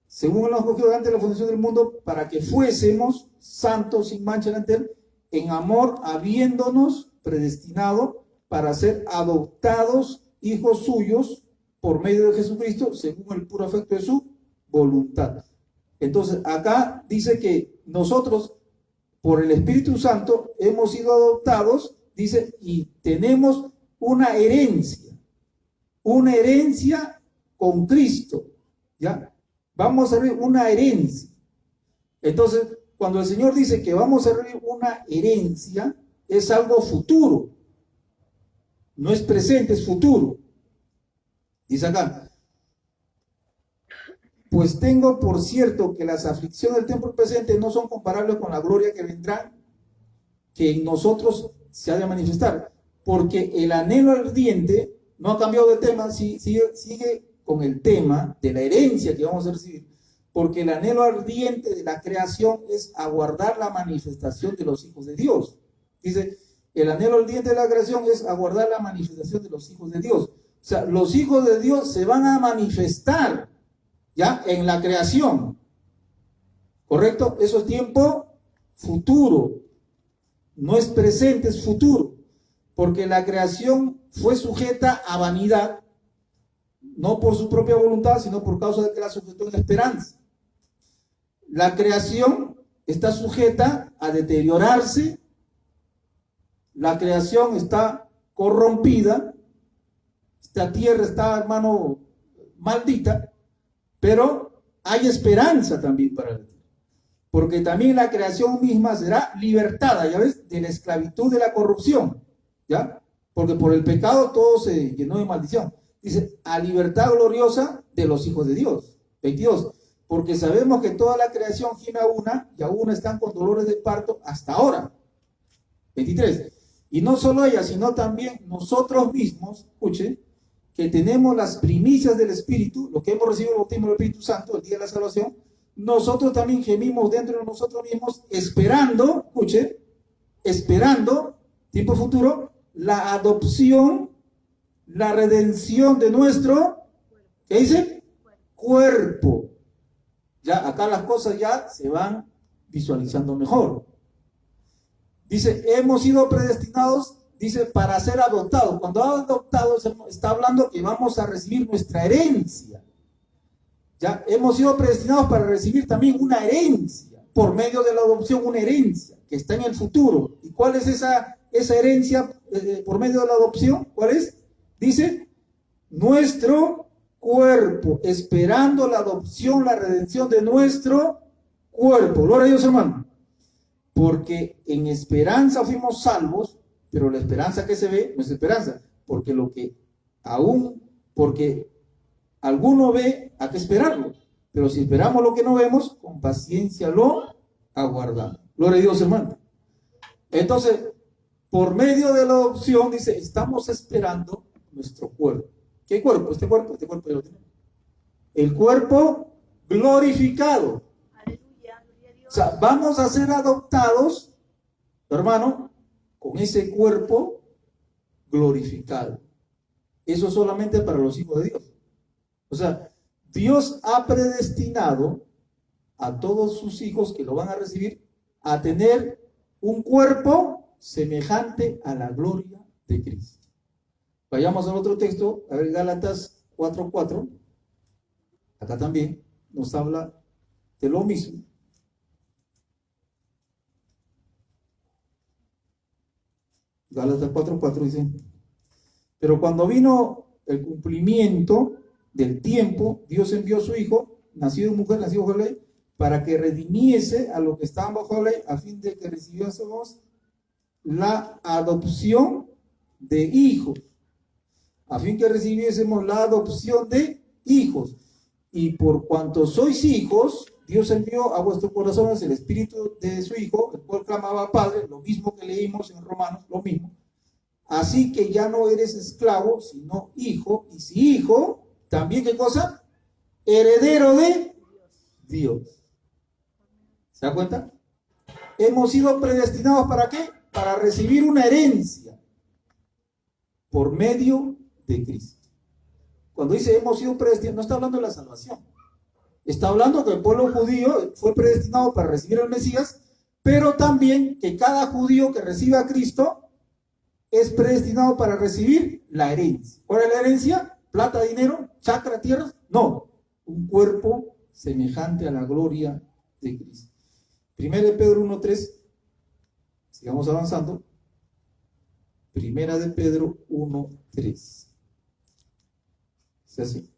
según lo escogido antes de la fundación del mundo, para que fuésemos santos sin mancha delante de él, en amor, habiéndonos predestinado para ser adoptados hijos suyos por medio de Jesucristo, según el puro afecto de su voluntad. Entonces, acá dice que nosotros, por el Espíritu Santo, hemos sido adoptados, dice, y tenemos una herencia con Cristo, ¿ya? Vamos a recibir una herencia. Entonces, cuando el Señor dice que vamos a recibir una herencia, es algo futuro. No es presente, es futuro. Dice acá, pues tengo por cierto que las aflicciones del tiempo presente no son comparables con la gloria que vendrá, que en nosotros se ha de manifestar, porque el anhelo ardiente, no ha cambiado de tema, sigue con el tema de la herencia que vamos a recibir, porque el anhelo ardiente de la creación es aguardar la manifestación de los hijos de Dios. Dice, el anhelo ardiente de la creación es aguardar la manifestación de los hijos de Dios. O sea, los hijos de Dios se van a manifestar ya en la creación. ¿Correcto? Eso es tiempo futuro. No es presente, es futuro. Porque la creación fue sujeta a vanidad, no por su propia voluntad, sino por causa de que la sujetó en la esperanza. La creación está sujeta a deteriorarse, la creación está corrompida, esta tierra está, hermano, maldita, pero hay esperanza también para la tierra, porque también la creación misma será libertada, ¿ya ves?, de la esclavitud de la corrupción, ¿ya? Porque por el pecado todo se llenó de maldición. Dice, a libertad gloriosa de los hijos de Dios. 22. Porque sabemos que toda la creación gime a una, y aún están con dolores de parto hasta ahora. 23. Y no solo ella, sino también nosotros mismos, escuchen, que tenemos las primicias del Espíritu, lo que hemos recibido el bautismo del Espíritu Santo, el día de la salvación, nosotros también gemimos dentro de nosotros mismos, esperando, escuchen, esperando, tiempo futuro, la adopción, la redención de nuestro, ¿qué dice? Cuerpo. Ya, acá las cosas ya se van visualizando mejor. Dice, hemos sido predestinados, dice, para ser adoptados. Cuando adoptados, está hablando que vamos a recibir nuestra herencia. Ya, hemos sido predestinados para recibir también una herencia, por medio de la adopción, una herencia, que está en el futuro. ¿Y cuál es esa herencia por medio de la adopción? ¿Cuál es? Dice, nuestro cuerpo, esperando la adopción, la redención de nuestro cuerpo. Gloria a Dios, hermano. Porque en esperanza fuimos salvos, pero la esperanza que se ve no es esperanza, porque porque alguno ve, hay que esperarlo, pero si esperamos lo que no vemos, con paciencia lo aguardamos. Gloria a Dios, hermano. Entonces, por medio de la adopción, dice, estamos esperando nuestro cuerpo. ¿Qué cuerpo? Este cuerpo ya lo tenemos. El cuerpo glorificado. Aleluya, gloria a Dios. O sea, vamos a ser adoptados, hermano, con ese cuerpo glorificado. Eso solamente para los hijos de Dios. O sea, Dios ha predestinado a todos sus hijos que lo van a recibir a tener un cuerpo semejante a la gloria de Cristo. Vayamos al otro texto, a ver, Gálatas 4:4. Acá también nos habla de lo mismo. Gálatas 4:4 dice, pero cuando vino el cumplimiento del tiempo, Dios envió a su Hijo, nacido de mujer, nacido bajo la ley, para que redimiese a los que estaban bajo la ley, a fin de que recibiésemos la adopción de hijos. A fin que recibiésemos la adopción de hijos. Y por cuanto sois hijos, Dios envió a vuestros corazones el espíritu de su Hijo, el cual clamaba Padre, lo mismo que leímos en Romanos, lo mismo. Así que ya no eres esclavo, sino hijo, y si hijo, también, ¿qué cosa? heredero de Dios. ¿Se da cuenta? Hemos sido predestinados ¿para qué? Para recibir una herencia por medio de Cristo. Cuando dice hemos sido predestinados, no está hablando de la salvación. Está hablando que el pueblo judío fue predestinado para recibir al Mesías, pero también que cada judío que recibe a Cristo es predestinado para recibir la herencia. ¿Cuál es la herencia? ¿Plata, dinero, chacra, tierras? No, un cuerpo semejante a la gloria de Cristo. 1 Pedro 1:3, sigamos avanzando. 1 Pedro 1:3. Es así.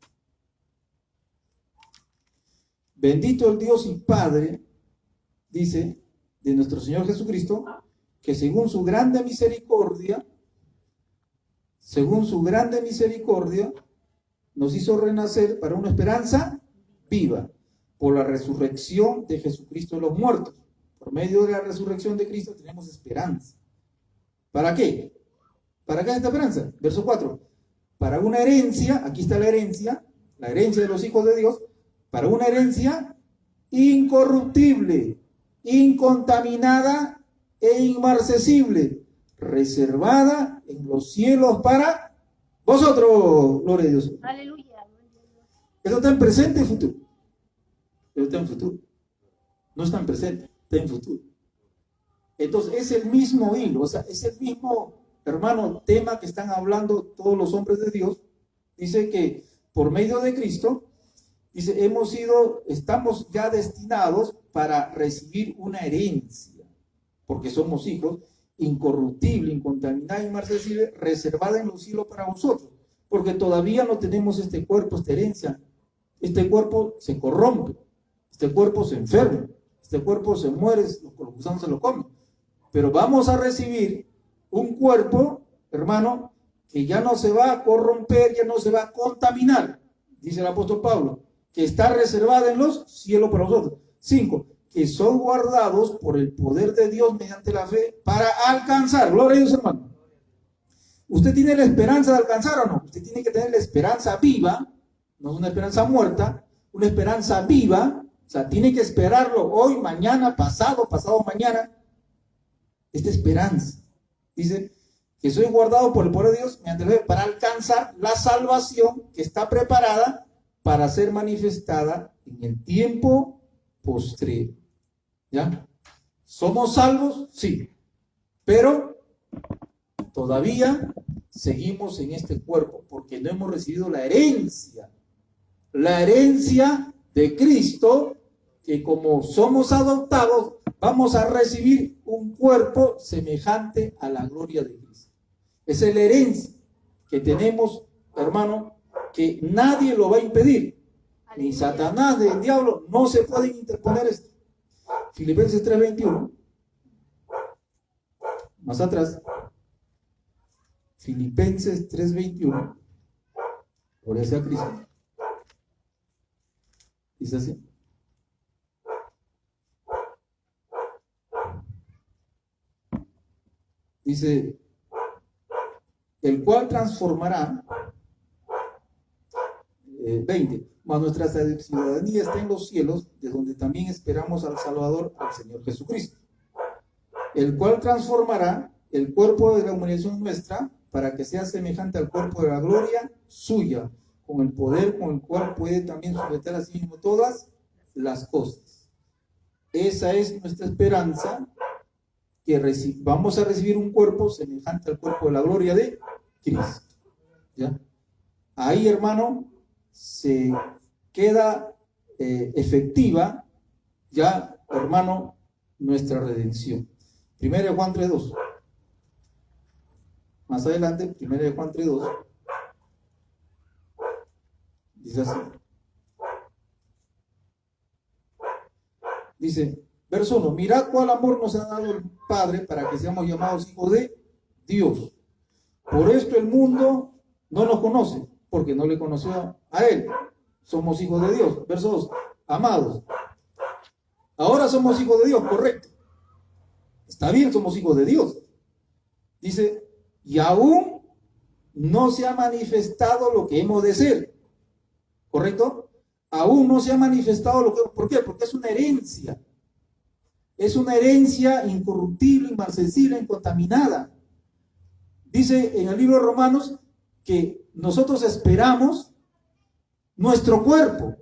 Bendito el Dios y Padre, dice, de nuestro Señor Jesucristo, que según su grande misericordia, nos hizo renacer para una esperanza viva, por la resurrección de Jesucristo de los muertos. Por medio de la resurrección de Cristo tenemos esperanza. ¿Para qué? ¿Para qué es esta esperanza? Verso 4. Para una herencia, aquí está la herencia de los hijos de Dios, para una herencia incorruptible, incontaminada e inmarcesible, reservada en los cielos para vosotros. Gloria a Dios. Aleluya. Eso está en presente y futuro. Pero está en futuro. No está en presente, está en futuro. Entonces es el mismo hilo, o sea, es el mismo, hermano, tema que están hablando todos los hombres de Dios. Dice que por medio de Cristo, dice, estamos ya destinados para recibir una herencia, porque somos hijos, incorruptible, incontaminada, inmarcesible, reservada en los cielos para vosotros, porque todavía no tenemos este cuerpo, esta herencia. Este cuerpo se corrompe, este cuerpo se enferma, este cuerpo se muere, los gusanos se lo comen, pero vamos a recibir un cuerpo, hermano, que ya no se va a corromper, ya no se va a contaminar, dice el apóstol Pablo, que está reservada en los cielos para vosotros. 5, que son guardados por el poder de Dios mediante la fe para alcanzar. Gloria a Dios, hermano. ¿Usted tiene la esperanza de alcanzar o no? Usted tiene que tener la esperanza viva, no es una esperanza muerta, una esperanza viva. O sea, tiene que esperarlo hoy, mañana, pasado mañana. Esta esperanza. Dice que soy guardado por el poder de Dios mediante la fe para alcanzar la salvación que está preparada para ser manifestada en el tiempo postrero. ¿Ya? ¿Somos salvos? Sí. Pero todavía seguimos en este cuerpo porque no hemos recibido la herencia de Cristo, que como somos adoptados, vamos a recibir un cuerpo semejante a la gloria de Cristo. Esa es la herencia que tenemos, hermano, que nadie lo va a impedir. Ni Satanás, ni el diablo, no se pueden interponer esto. Filipenses 3:21. Más atrás. Filipenses 3:21. Gloria sea a Cristo. Dice así. Dice, el cual transformará, 20, mas nuestra ciudadanía está en los cielos, de donde también esperamos al Salvador, al Señor Jesucristo, el cual transformará el cuerpo de la humillación nuestra para que sea semejante al cuerpo de la gloria suya, con el poder con el cual puede también someter a sí mismo todas las cosas. Esa es nuestra esperanza, que vamos a recibir un cuerpo semejante al cuerpo de la gloria de Cristo. ¿Ya? Ahí, hermano, se queda efectiva ya, hermano, nuestra redención. 1 Juan 3:2. Más adelante, 1 Juan 3:2. Dice así. Dice, verso 1, mirad cuál amor nos ha dado el Padre para que seamos llamados hijos de Dios. Por esto el mundo no nos conoce, porque no le conoció a Él. Somos hijos de Dios. Verso 2, amados. Ahora somos hijos de Dios, correcto. Está bien, somos hijos de Dios. Dice, y aún no se ha manifestado lo que hemos de ser. ¿Correcto? aún no se ha manifestado lo que... ¿Por qué? Porque es una herencia. Es una herencia incorruptible, inmarcesible, incontaminada. Dice en el libro de Romanos que nosotros esperamos nuestro cuerpo.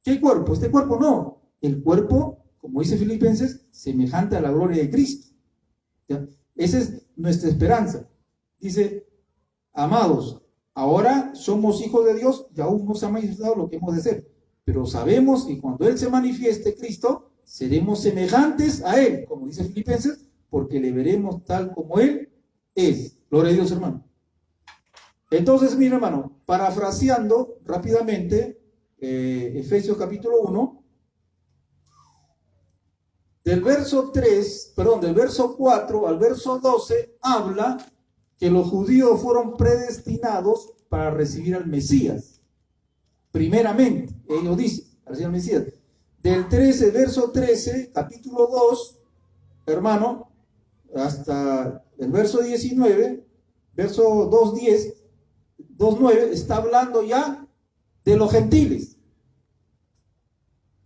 ¿Qué cuerpo? Este cuerpo no. El cuerpo, como dice Filipenses, semejante a la gloria de Cristo. ¿Ya? Esa es nuestra esperanza. Dice, amados, ahora somos hijos de Dios y aún no se ha manifestado lo que hemos de ser. Pero sabemos que cuando Él se manifieste, Cristo, seremos semejantes a Él, como dice Filipenses, porque le veremos tal como Él es. Gloria a Dios, hermano. Entonces, mi hermano, parafraseando rápidamente, Efesios capítulo 1, del verso 4 al verso 12, habla que los judíos fueron predestinados para recibir al Mesías. Primeramente, ellos dicen, para recibir al Mesías. Del 13, verso 13, capítulo 2, hermano, hasta el verso 19, verso 2.10, 2.9, está hablando ya de los gentiles.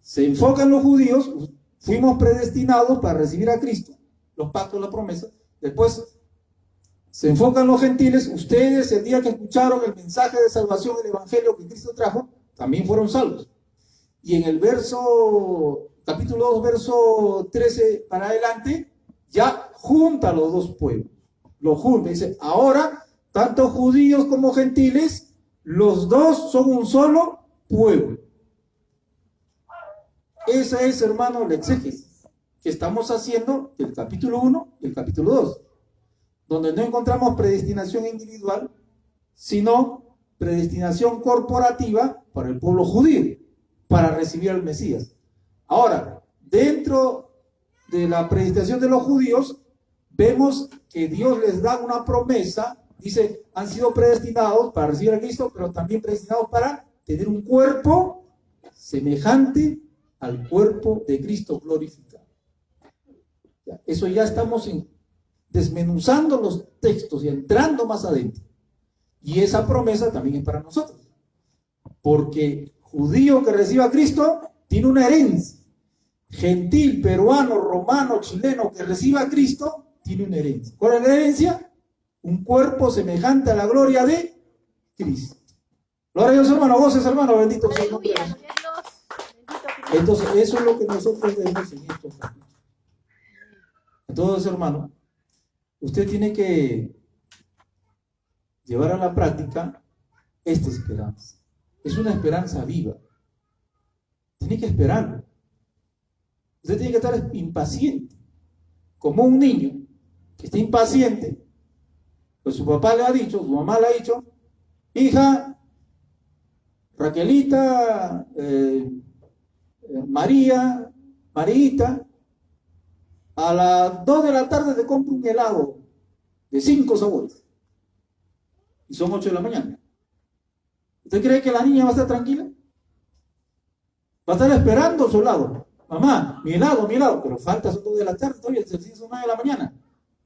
Se enfocan los judíos, fuimos predestinados para recibir a Cristo, los pactos, la promesa. Después se enfocan los gentiles. Ustedes, el día que escucharon el mensaje de salvación, el evangelio que Cristo trajo, también fueron salvos. Y en el capítulo 2, verso 13 para adelante, ya junta los dos pueblos. Los junta. Dice, ahora, tanto judíos como gentiles, los dos son un solo pueblo. Esa es, hermano, la exégesis que estamos haciendo del capítulo 1 y el capítulo 2, donde no encontramos predestinación individual, sino predestinación corporativa para el pueblo judío, para recibir al Mesías. Ahora, dentro de la predestinación de los judíos, vemos que Dios les da una promesa. Dice, han sido predestinados para recibir a Cristo, pero también predestinados para tener un cuerpo semejante al cuerpo de Cristo glorificado. Eso ya estamos desmenuzando los textos y entrando más adentro. Y esa promesa también es para nosotros. Porque judío que reciba a Cristo tiene una herencia. Gentil, peruano, romano, chileno que reciba a Cristo tiene una herencia. ¿Cuál es la herencia? Un cuerpo semejante a la gloria de Cristo. Gloria a Dios, hermano. Voces, hermano. Bendito sea el nombre de Dios. Entonces, eso es lo que nosotros debemos en estos capítulos. Entonces, hermano, usted tiene que llevar a la práctica esta esperanza. Es una esperanza viva. Tiene que esperarlo. Usted tiene que estar impaciente, como un niño que está impaciente. Pues su papá le ha dicho, su mamá le ha dicho, hija, Raquelita, Marita, a las 2 de la tarde te compro un helado de 5 sabores. Y son 8 de la mañana. ¿Usted cree que la niña va a estar tranquila? Va a estar esperando su helado. Mamá, mi helado, pero falta, son 2 de la tarde, todavía son 9 de la mañana.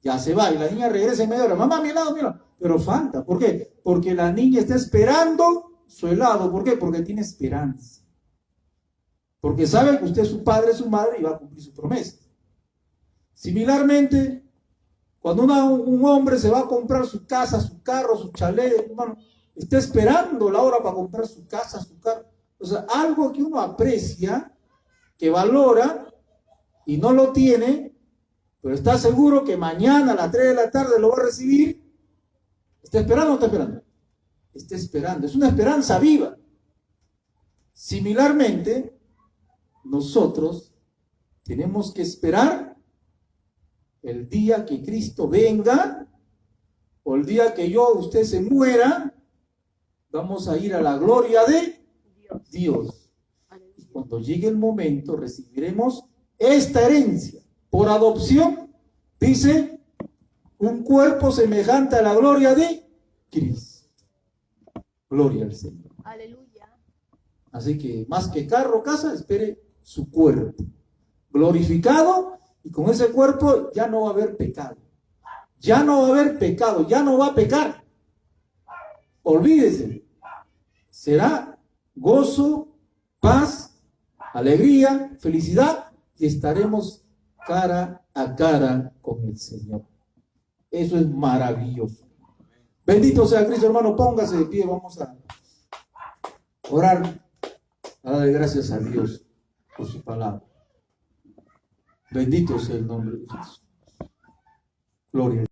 Ya se va y la niña regresa en media hora. Mamá, mi helado, pero falta. ¿Por qué? Porque la niña está esperando su helado. ¿Por qué? Porque tiene esperanza. Porque sabe que usted es su padre, su madre y va a cumplir su promesa. Similarmente, cuando un hombre se va a comprar su casa, su carro, su chalet, hermano, está esperando la hora para comprar su casa, su carro. O sea, algo que uno aprecia, que valora y no lo tiene, pero está seguro que mañana a las 3 de la tarde lo va a recibir. ¿Está esperando o no está esperando? Está esperando. Es una esperanza viva. Similarmente, nosotros tenemos que esperar el día que Cristo venga, o el día que usted se muera. Vamos a ir a la gloria de Dios. Y cuando llegue el momento, recibiremos esta herencia. Por adopción, dice, un cuerpo semejante a la gloria de Cristo. Gloria al Señor. Aleluya. Así que más que carro, casa, espere su cuerpo glorificado, y con ese cuerpo ya no va a haber pecado. Ya no va a haber pecado, ya no va a pecar. Olvídese. Será gozo, paz, alegría, felicidad, y estaremos cara a cara con el Señor. Eso es maravilloso. Bendito sea Cristo, hermano. Póngase de pie, vamos a orar, a darle gracias a Dios por su palabra. Bendito sea el nombre de Jesús. Gloria a Dios.